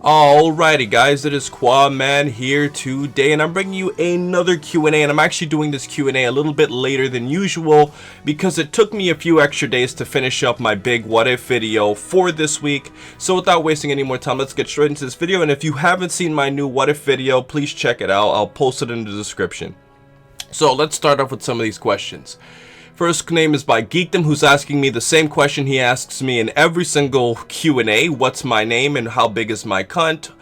Alrighty guys, it is Qaaman here today, and I'm bringing you another Q&A, and I'm actually doing this Q&A a little bit later than usual because it took me a few extra days to finish up my big what if video for this week. So without wasting any more time, let's get straight into this video. And if you haven't seen my new what if video, please check it out. I'll post it in the description. So let's start off with some of these questions. First name is by Geekdom, who's asking me the same question he asks me in every single Q&A. What's my name and how big is my cunt?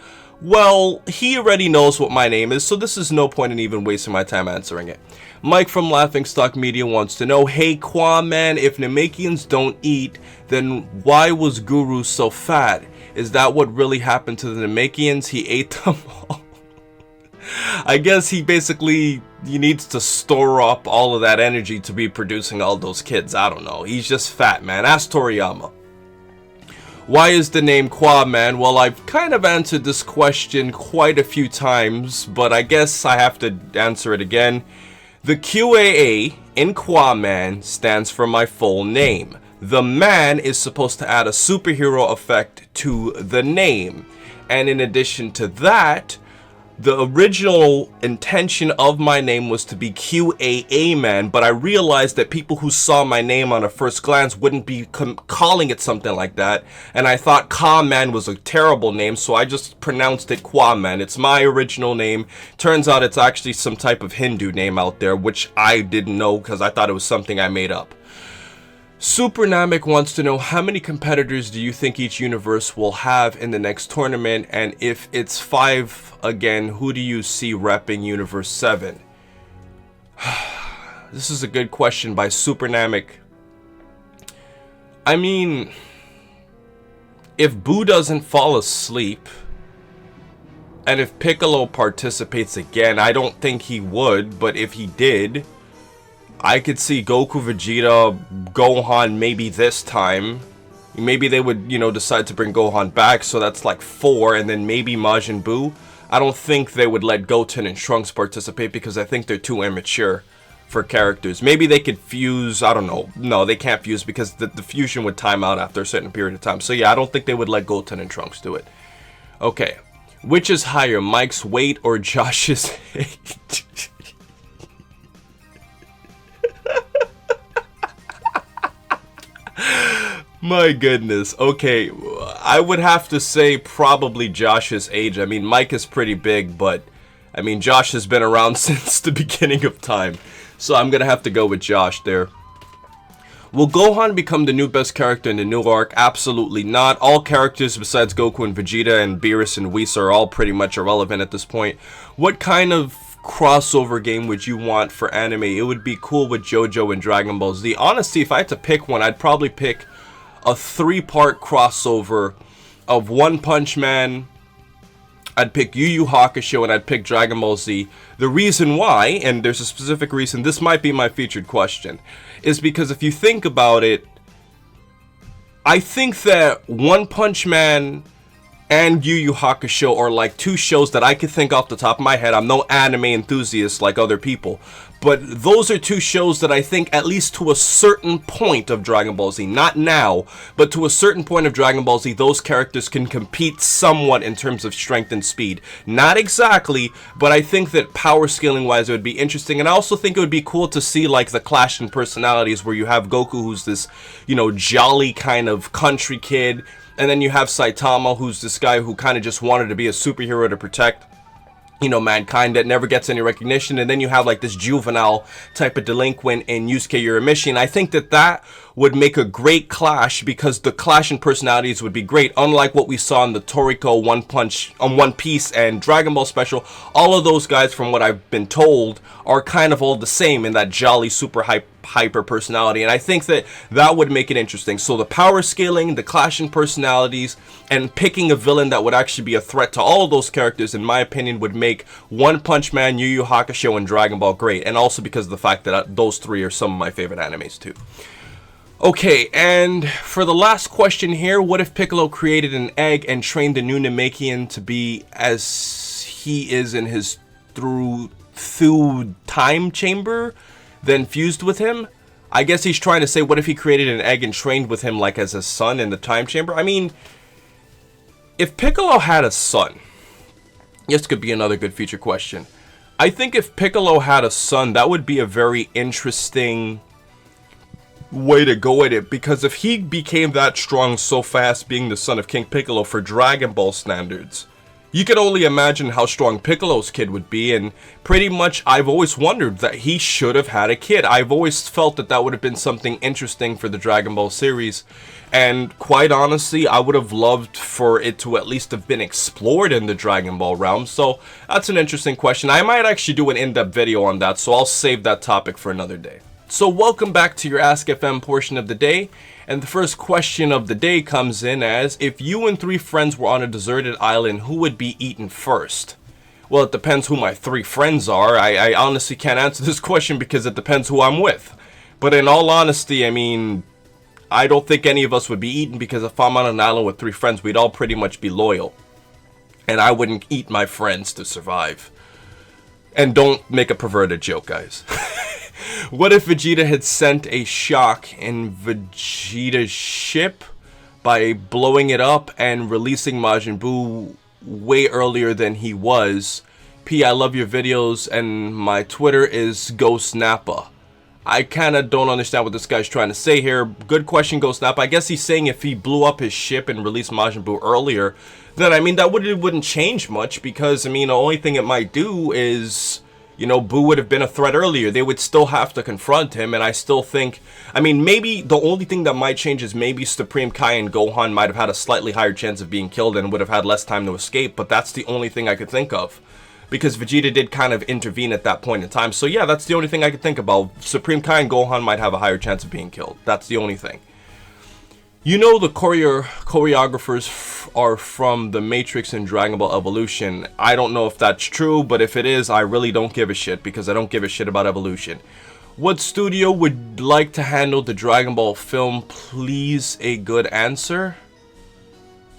Well, he already knows what my name is, so this is no point in even wasting my time answering it. Mike from Laughingstock Media wants to know, hey Qaaman, if Namekians don't eat, then why was Guru so fat? Is that what really happened to the Namekians? He ate them all. I guess he needs to store up all of that energy to be producing all those kids. I don't know. He's just fat, man. Ask Toriyama. Why is the name Qaaman? Well, I've kind of answered this question quite a few times, but I guess I have to answer it again. The QAA in Qaaman stands for my full name. The man is supposed to add a superhero effect to the name. And in addition to that, the original intention of my name was to be QAA Man, but I realized that people who saw my name on a first glance wouldn't be calling it something like that, and I thought Qaaman was a terrible name, so I just pronounced it Qaaman. It's my original name. Turns out it's actually some type of Hindu name out there, which I didn't know because I thought it was something I made up. Supernamic wants to know, how many competitors do you think each universe will have in the next tournament, and if it's 5 again, who do you see repping Universe 7? This is a good question by Supernamic. I mean, if Boo doesn't fall asleep, and if Piccolo participates again, I don't think he would, but if he did, I could see Goku, Vegeta, Gohan maybe this time. Maybe they would, decide to bring Gohan back, so that's like 4, and then maybe Majin Buu. I don't think they would let Goten and Trunks participate because I think they're too immature for characters. Maybe they could fuse, I don't know. No, they can't fuse because the fusion would time out after a certain period of time. So yeah, I don't think they would let Goten and Trunks do it. Okay. Which is higher, Mike's weight or Josh's age? My goodness. Okay, I would have to say probably Josh's age. I mean, Mike is pretty big, but I mean, Josh has been around since the beginning of time. So I'm gonna have to go with Josh there. Will Gohan become the new best character in the new arc? Absolutely not. All characters besides Goku and Vegeta and Beerus and Whis are all pretty much irrelevant at this point. What kind of crossover game would you want for anime? It would be cool with JoJo and Dragon Ball Z. Honestly, if I had to pick one, I'd probably pick a 3-part crossover of One Punch Man. I'd pick Yu Yu Hakusho, and I'd pick Dragon Ball Z. The reason why, and there's a specific reason, this might be my featured question, is because if you think about it, I think that One Punch Man and Yu Yu Hakusho are like 2 shows that I could think off the top of my head. I'm no anime enthusiast like other people, but those are 2 shows that I think, at least to a certain point of Dragon Ball Z, not now, but to a certain point of Dragon Ball Z, those characters can compete somewhat in terms of strength and speed. Not exactly, but I think that power scaling wise it would be interesting, and I also think it would be cool to see like the clash in personalities where you have Goku, who's this, jolly kind of country kid, and then you have Saitama, who's this guy who kind of just wanted to be a superhero to protect, mankind, that never gets any recognition. And then you have like this juvenile type of delinquent in Yusuke Urameshi. And I think that would make a great clash because the clash in personalities would be great. Unlike what we saw in the Toriko, One Piece and Dragon Ball special, all of those guys, from what I've been told, are kind of all the same in that jolly, super hyper personality, and I think that would make it interesting. So the power scaling, the clash in personalities, and picking a villain that would actually be a threat to all of those characters, in my opinion, would make One Punch Man, Yu Yu Hakusho, and Dragon Ball great, and also because of the fact that those 3 are some of my favorite animes too. Okay, and for the last question here, what if Piccolo created an egg and trained the new Namekian to be as he is in his through time chamber, then fused with him? I guess he's trying to say, what if he created an egg and trained with him like as a son in the time chamber? I mean, if Piccolo had a son, this could be another good future question. I think if Piccolo had a son, that would be a very interesting way to go at it, because if he became that strong so fast, being the son of King Piccolo for Dragon Ball standards, you can only imagine how strong Piccolo's kid would be. And pretty much I've always wondered that he should have had a kid. I've always felt that that would have been something interesting for the Dragon Ball series, and quite honestly, I would have loved for it to at least have been explored in the Dragon Ball realm. So that's an interesting question. I might actually do an in-depth video on that, so I'll save that topic for another day. So welcome back to your Ask FM portion of the day, and the first question of the day comes in as, if you and 3 friends were on a deserted island, who would be eaten first? Well, it depends who my 3 friends are. I honestly can't answer this question because it depends who I'm with. But in all honesty, I mean, I don't think any of us would be eaten, because if I'm on an island with 3 friends, we'd all pretty much be loyal. And I wouldn't eat my friends to survive. And don't make a perverted joke, guys. What if Vegeta had sent a shock in Vegeta's ship by blowing it up and releasing Majin Buu way earlier than he was? P, I love your videos, and my Twitter is Ghost Nappa. I kind of don't understand what this guy's trying to say here. Good question, Ghost Nappa. I guess he's saying if he blew up his ship and released Majin Buu earlier, then I mean that wouldn't change much, because I mean the only thing it might do is, you know, Buu would have been a threat earlier. They would still have to confront him, and I still think, I mean, maybe the only thing that might change is maybe Supreme Kai and Gohan might have had a slightly higher chance of being killed and would have had less time to escape, but that's the only thing I could think of, because Vegeta did kind of intervene at that point in time. So yeah, that's the only thing I could think about. Supreme Kai and Gohan might have a higher chance of being killed. That's the only thing. You know, the choreographers are from The Matrix and Dragon Ball Evolution. I don't know if that's true, but if it is, I really don't give a shit, because I don't give a shit about Evolution. What studio would like to handle the Dragon Ball film? Please, a good answer.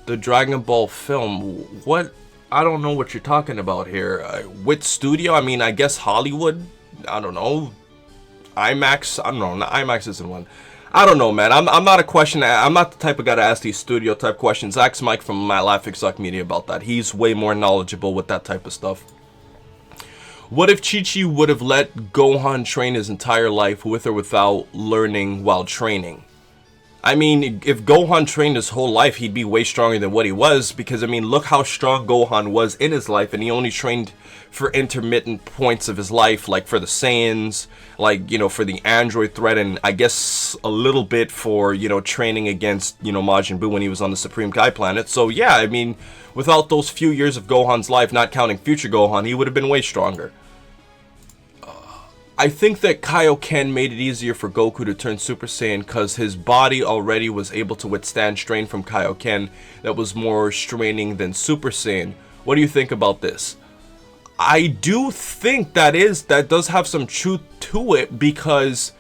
The Dragon Ball film? What? I don't know what you're talking about here. Which studio? I mean, I guess Hollywood? I don't know. IMAX? I don't know. IMAX isn't one. I don't know, man. I'm not I'm not the type of guy to ask these studio type questions. Ask Mike from My Laughing Suck Media about that. He's way more knowledgeable with that type of stuff. What if Chi-Chi would have let Gohan train his entire life with or without learning while training? I mean, if Gohan trained his whole life, he'd be way stronger than what he was, because I mean, look how strong Gohan was in his life, and he only trained for intermittent points of his life, like for the Saiyans, like, you know, for the android threat, and I guess a little bit for, you know, training against, you know, Majin Buu when he was on the Supreme Kai planet. So yeah, I mean, without those few years of Gohan's life, not counting future Gohan, he would have been way stronger. I think that Kaioken made it easier for Goku to turn Super Saiyan because his body already was able to withstand strain from Kaioken that was more straining than Super Saiyan. What do you think about this? I do think that does have some truth to it, because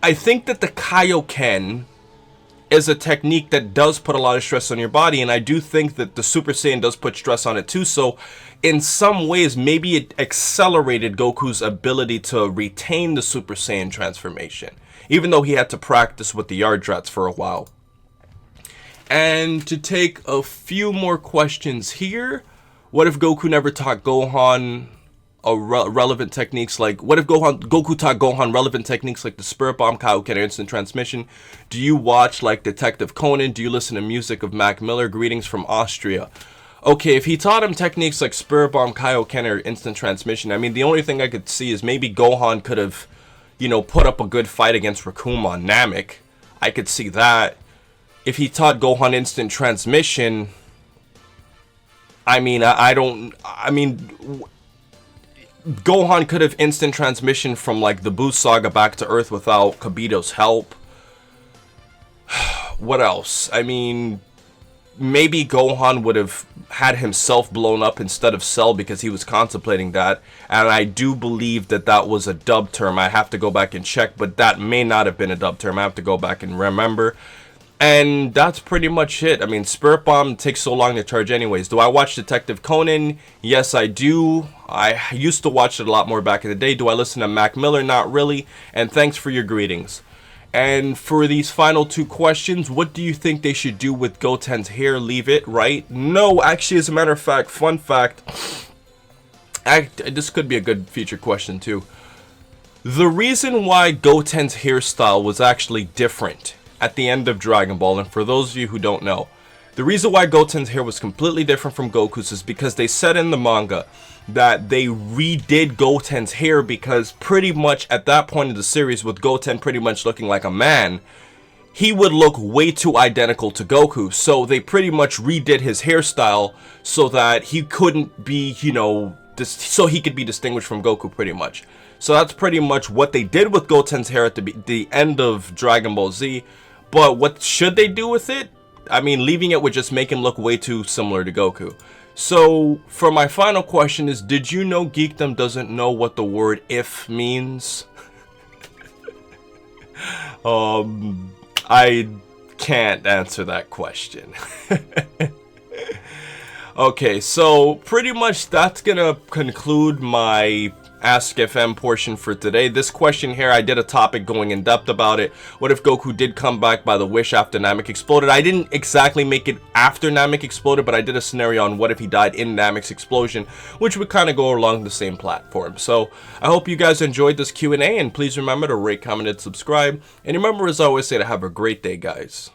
I think that the Kaioken is a technique that does put a lot of stress on your body, and I do think that the Super Saiyan does put stress on it too. So in some ways, maybe it accelerated Goku's ability to retain the Super Saiyan transformation, even though he had to practice with the Yardrats for a while. And to take a few more questions here, what if Goku never taught Gohan relevant techniques like, what if Goku taught Gohan relevant techniques like the Spirit Bomb, Kaioken, or Instant Transmission? Do you watch like Detective Conan? Do you listen to music of Mac Miller? Greetings from Austria. Okay, if he taught him techniques like Spirit Bomb, Kaioken, or Instant Transmission, I mean, the only thing I could see is maybe Gohan could have, you know, put up a good fight against Raccoon on Namek. I could see that. If he taught Gohan Instant Transmission, I mean, Gohan could have Instant Transmission from like the Buu Saga back to Earth without Kibito's help. What else? I mean, maybe Gohan would have had himself blown up instead of Cell, because he was contemplating that. And I do believe that that was a dub term. I have to go back and check, but that may not have been a dub term. I have to go back and remember. And that's pretty much it. I mean, Spirit Bomb takes so long to charge anyways. Do I watch Detective Conan? Yes, I do. I used to watch it a lot more back in the day. Do I listen to Mac Miller? Not really. And thanks for your greetings. And for these final two questions, what do you think they should do with Goten's hair? Leave it, right? No, actually, as a matter of fact, fun fact, this could be a good future question too. The reason why Goten's hairstyle was actually different at the end of Dragon Ball, and for those of you who don't know, the reason why Goten's hair was completely different from Goku's is because they said in the manga that they redid Goten's hair because pretty much at that point in the series, with Goten pretty much looking like a man, he would look way too identical to Goku. So they pretty much redid his hairstyle so that he couldn't be, you know, so he could be distinguished from Goku pretty much. So that's pretty much what they did with Goten's hair at the end of Dragon Ball Z. But what should they do with it? I mean, leaving it would just make him look way too similar to Goku. So, for my final question is, did you know Geekdom doesn't know what the word if means? I can't answer that question. Okay, so pretty much that's gonna conclude my Ask FM portion for today. This question here, I did a topic going in depth about it. What if Goku did come back by the wish after Namek exploded? I didn't exactly make it after Namek exploded, but I did a scenario on what if he died in Namek's explosion, which would kind of go along the same platform. So I hope you guys enjoyed this Q&A, and please remember to rate, comment, and subscribe. And remember, as I always say, to have a great day, guys.